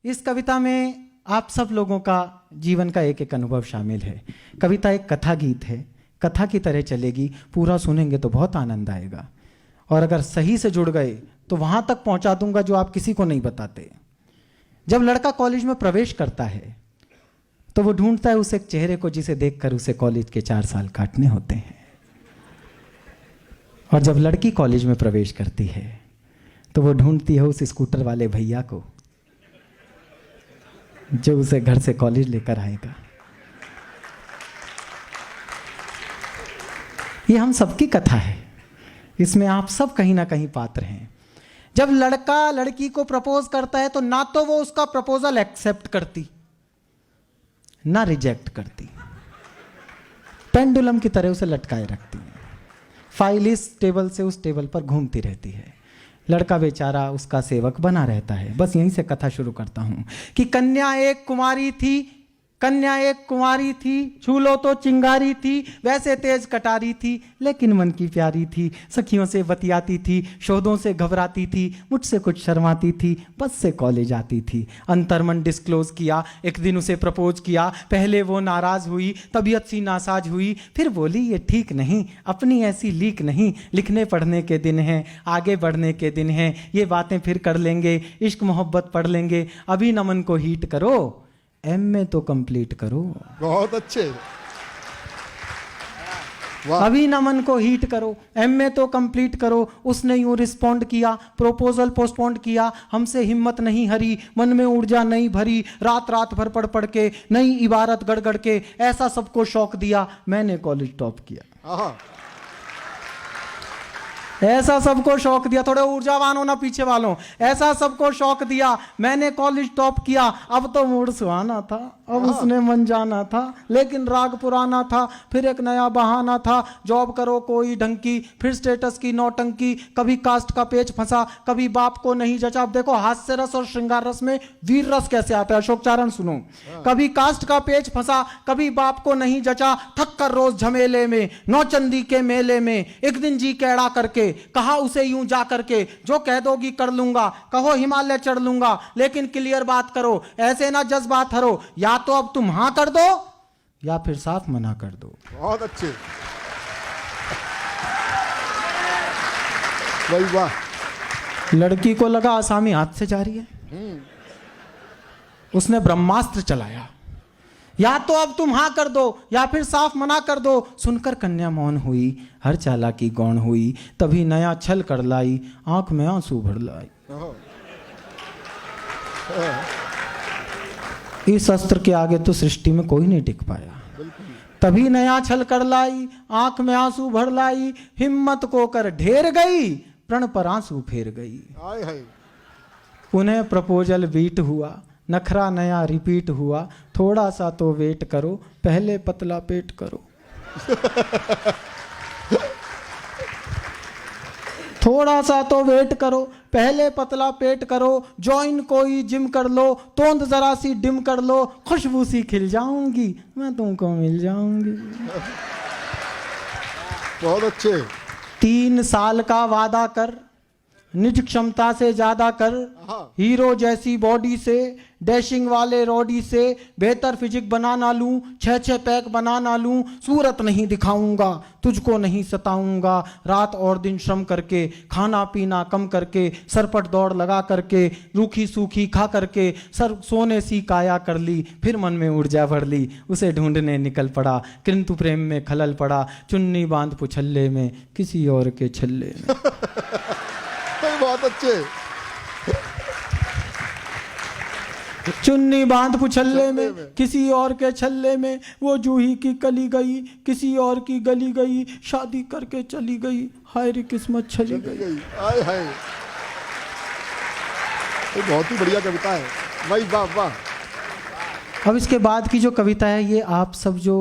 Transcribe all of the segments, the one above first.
इस कविता में आप सब लोगों का जीवन का एक एक अनुभव शामिल है। कविता एक कथा गीत है, कथा की तरह चलेगी, पूरा सुनेंगे तो बहुत आनंद आएगा और अगर सही से जुड़ गए तो वहां तक पहुंचा दूंगा जो आप किसी को नहीं बताते। जब लड़का कॉलेज में प्रवेश करता है तो वो ढूंढता है उस एक चेहरे को जिसे देखकर उसे कॉलेज के 4 साल काटने होते हैं। और जब लड़की कॉलेज में प्रवेश करती है तो वो ढूंढती है उस स्कूटर वाले भैया को जो उसे घर से कॉलेज लेकर आएगा। ये हम सबकी कथा है, इसमें आप सब कहीं ना कहीं पात्र हैं। जब लड़का लड़की को प्रपोज करता है तो ना तो वो उसका प्रपोजल एक्सेप्ट करती ना रिजेक्ट करती, पेंडुलम की तरह उसे लटकाए रखती है। फाइल इस टेबल से उस टेबल पर घूमती रहती है। लड़का बेचारा उसका सेवक बना रहता है। बस यहीं से कथा शुरू करता हूं कि कन्या एक कुमारी थी, झूलो तो चिंगारी थी, वैसे तेज कटारी थी लेकिन मन की प्यारी थी। सखियों से बतियाती थी, शोधों से घबराती थी, मुझसे कुछ शर्माती थी, बस से कॉलेज आती थी। अंतर्मन डिस्क्लोज किया, एक दिन उसे प्रपोज किया। पहले वो नाराज हुई, तबीयत सी नासाज हुई, फिर बोली ये ठीक नहीं, अपनी ऐसी लीक नहीं, लिखने पढ़ने के दिन हैं, आगे बढ़ने के दिन हैं, ये बातें फिर कर लेंगे, इश्क मोहब्बत पढ़ लेंगे, अभी न मन को हीट करो, एमए तो कंप्लीट करो। बहुत अच्छे। अभी न मन को हीट करो, एमए तो कंप्लीट करो। उसने यूं रिस्पॉन्ड किया, प्रोपोजल पोस्टपोन्ड किया, हमसे हिम्मत नहीं हरी, मन में ऊर्जा नहीं भरी, रात रात भर पढ़ के, नई इबारत गढ़ के, ऐसा सबको शौक दिया, मैंने कॉलेज टॉप किया। ऐसा सबको शौक दिया, थोड़े ऊर्जावान होना पीछे वालों, ऐसा सबको शौक दिया, मैंने कॉलेज टॉप किया। अब तो मूड सुहाना था, अब उसने मन जाना था, लेकिन राग पुराना था, फिर एक नया बहाना था, जॉब करो कोई ढंग की, फिर स्टेटस की नौटंकी, कभी कास्ट का पेच फंसा, कभी बाप को नहीं जचा। अब देखो हास्य रस और श्रृंगार रस में वीर रस कैसे आता है, अशोक चारण सुनो। कभी कास्ट का पेच फंसा, कभी बाप को नहीं जचा, थक कर रोज झमेले में, नौचंदी के मेले में, एक दिन जी कैड़ा करके कहा उसे यूं जा करके, जो कह दोगी कर लूंगा, कहो हिमालय चढ़ लूंगा, लेकिन क्लियर बात करो, ऐसे ना जज्बात हरो, या तो अब तुम हां कर दो या फिर साफ मना कर दो। बहुत अच्छे भाई, वाह। लड़की को लगा आसामी हाथ से जा रही है, उसने ब्रह्मास्त्र चलाया, या तो अब तुम हां कर दो या फिर साफ मना कर दो। सुनकर कन्या मौन हुई, हर चालाकी गौण हुई, तभी नया छल कर लाई, आंख में आंसू भर लाई। इस अस्त्र के आगे तो सृष्टि में कोई नहीं टिक पाया। तभी नया छल कर लाई, आंख में आंसू भर लाई, हिम्मत को कर ढेर गई, प्रण पर आंसू फेर गई। पुनः प्रपोजल बीट हुआ, नखरा नया रिपीट हुआ, थोड़ा सा तो वेट करो, पहले पतला पेट करो। थोड़ा सा तो वेट करो, पहले पतला पेट करो, जॉइन कोई जिम कर लो, तोंद जरा सी डिम कर लो, खुशबू सी खिल जाऊंगी, मैं तुमको मिल जाऊंगी। बहुत अच्छे। 3 साल का वादा कर, निज क्षमता से ज्यादा कर, हीरो जैसी बॉडी से, डैशिंग वाले रॉडी से, बेहतर फिजिक बना ना लूं, 6 पैक बना ना लूं, सूरत नहीं दिखाऊंगा, तुझको नहीं सताऊंगा, रात और दिन श्रम करके, खाना पीना कम करके, सरपट दौड़ लगा करके, रूखी सूखी खा करके, सर सोने सी काया कर ली, फिर मन में ऊर्जा भर ली, उसे ढूंढने निकल पड़ा, किंतु प्रेम में खलल पड़ा, चुन्नी बांध पुछल्ले में, किसी और के छल्ले में। बहुत अच्छे। चुन्नी बांध पुछल्ले में, किसी और के छल्ले में, वो जूही की कली गई, किसी और की गली गई, शादी करके चली गई, हाय रे किस्मत छली गई। हाय हाय, बहुत ही बढ़िया कविता है भाई, वाह वाह। अब इसके बाद की जो कविता है ये आप सब जो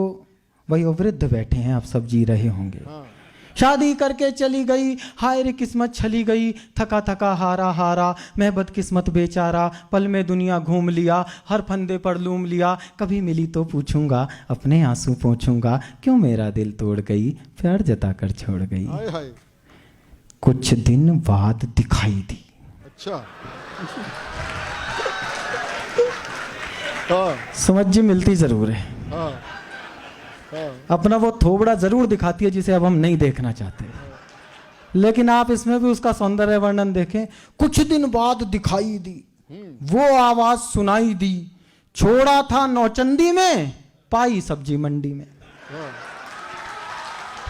वयोवृद्ध बैठे हैं आप सब जी रहे होंगे। शादी करके चली गई, हाय रे किस्मत छली गई, थका थका हारा हारा, मैं बदकिस्मत बेचारा, पल में दुनिया घूम लिया, हर फंदे पर लूम लिया, कभी मिली तो पूछूंगा, अपने आंसू पोंछूंगा, क्यों मेरा दिल तोड़ गई, प्यार जता कर छोड़ गई। हाय हाय। कुछ दिन बाद दिखाई दी। अच्छा। हाँ समझ जी मिलती जरूर है, हाँ हाँ अपना वो थोबड़ा जरूर दिखाती है जिसे अब हम नहीं देखना चाहते, लेकिन आप इसमें भी उसका सौंदर्य वर्णन देखें। कुछ दिन बाद दिखाई दी वो आवाज सुनाई दी, छोड़ा था नौचंदी में पाई सब्जी मंडी में।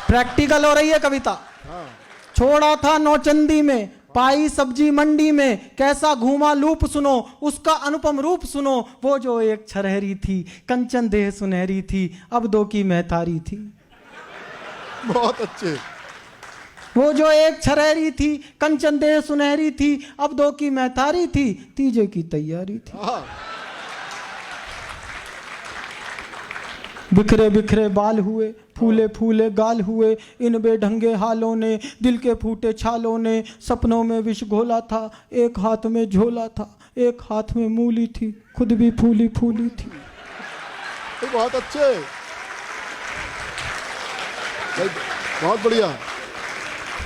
प्रैक्टिकल हो रही है कविता। छोड़ा था नौचंदी में पाई सब्जी मंडी में, कैसा घूमा लूप सुनो उसका अनुपम रूप सुनो, वो जो एक छरहरी थी कंचन देह सुनहरी थी, अब दो की महतारी थी। बहुत अच्छे। वो जो एक छरहरी थी कंचन देह सुनहरी थी, अब दो की महतारी थी, तीजे की तैयारी थी। हाँ बिखरे बिखरे बाल हुए फूले फूले गाल हुए, इन बेढंगे हालों ने दिल के फूटे छालों ने, सपनों में विष घोला था, एक हाथ में झोला था, एक हाथ में मूली थी, खुद भी फूली फूली थी। बहुत अच्छे भाई, बहुत बढ़िया।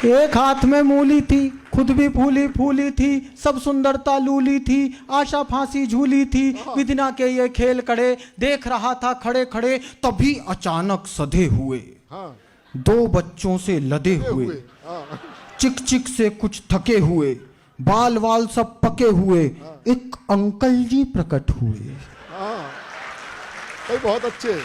एक हाथ में मूली थी खुद भी फूली फूली थी, सब सुंदरता लूली थी, आशा फांसी झूली थी, विधिना के ये खेल कड़े देख रहा था खड़े खड़े, तभी अचानक सधे हुए हाँ दो बच्चों से लदे हुए, हाँ चिक चिक से कुछ थके हुए, बाल वाल सब पके हुए, एक अंकल जी प्रकट हुए। हाँ भाई बहुत अच्छे।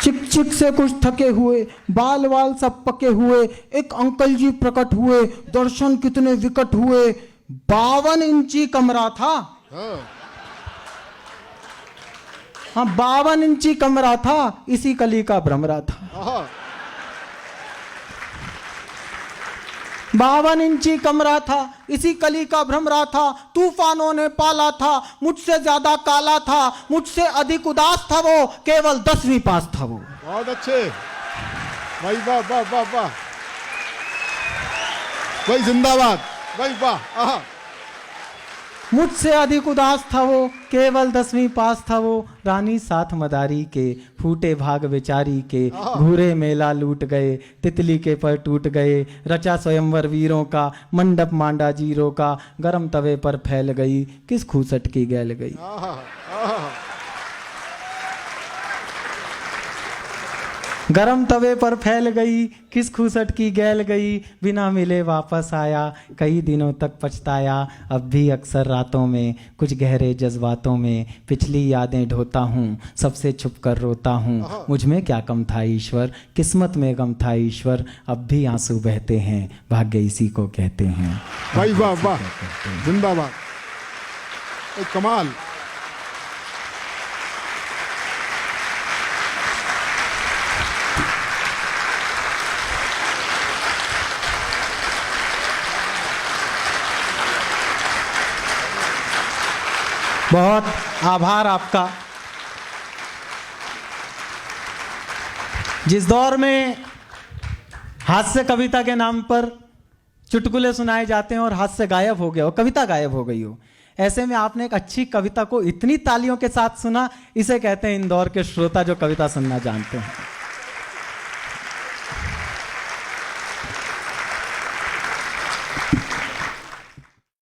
चिक चिक से कुछ थके हुए, बाल वाल सब पके हुए, एक अंकल जी प्रकट हुए, दर्शन कितने विकट हुए, 52 इंची कमरा था। हाँ 52 इंची कमरा था, इसी कली का भ्रमरा था। हाँ 52 इंची कमरा था, इसी कली का भ्रमरा था, तूफानों ने पाला था, मुझसे ज्यादा काला था, मुझसे अधिक उदास था वो, केवल 10वीं पास था वो। बहुत अच्छे भाई, वाह वाह वाह वाह भाई, जिंदाबाद भाई, वाह। आहा मुझसे अधिक उदास था वो, केवल 10वीं पास था वो, रानी साथ मदारी के, फूटे भाग बेचारी के, घूरे मेला लूट गए, तितली के पर टूट गए, रचा स्वयंवर वीरों का, मंडप मांडा जीरो का, गरम तवे पर फैल गई, किस खूसट की गैल गई। आहा आहा गरम तवे पर फैल गई, किस खूसट की गैल गई, बिना मिले वापस आया, कई दिनों तक पछताया, अब भी अक्सर रातों में, कुछ गहरे जज्बातों में, पिछली यादें ढोता हूँ, सबसे छुप कर रोता हूँ, मुझ में क्या कम था ईश्वर, किस्मत में गम था ईश्वर, अब भी आंसू बहते हैं, भाग्य इसी को कहते हैं। भाई, वाह वाह, जिंदाबाद, कमाल। बहुत आभार आपका। जिस दौर में हास्य कविता के नाम पर चुटकुले सुनाए जाते हैं और हास्य गायब हो गया हो, कविता गायब हो गई हो, ऐसे में आपने एक अच्छी कविता को इतनी तालियों के साथ सुना, इसे कहते हैं इंदौर के श्रोता जो कविता सुनना जानते हैं।